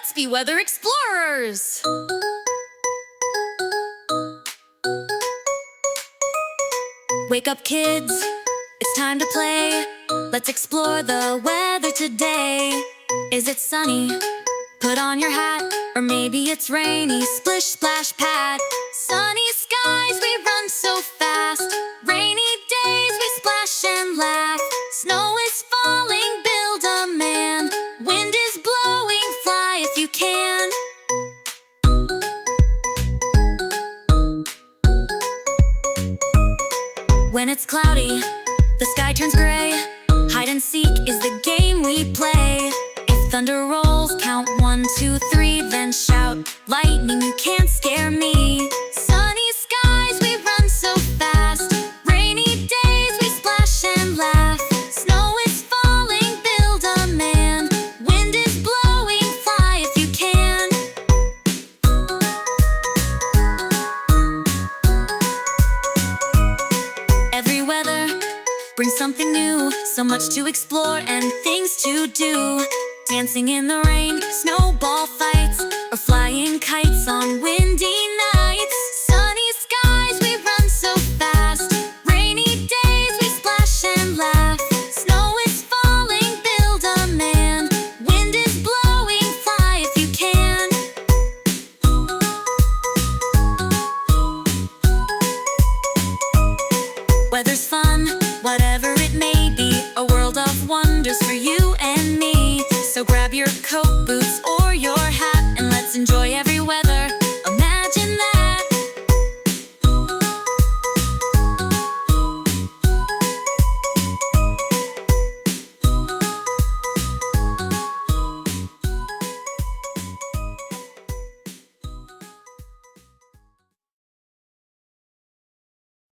Let's be weather explorers! Wake up, kids, it's time to play. Let's explore the weather today. Is it sunny? Put on your hat. Or maybe it's rainy, splish, splash, pad. Sunny skies, we run so fast. Rainy days, we splash and laugh. Snow is falling, build a man. Wind is blowing, fly if you can. When it's cloudy, the sky turns gray. Hide and seek is the game we play. If thunder rolls, count 1, 2, 3, then shout, lightning, you can't scare me. Sunny skies, we run so fast. Rainy days, we splash and laugh. Snow is falling, build a man. Wind is blowing, fly if you can. Every weather brings something new, so much to explore and things to do. Dancing in the rain, snowball fights, or flying kites on windy nights.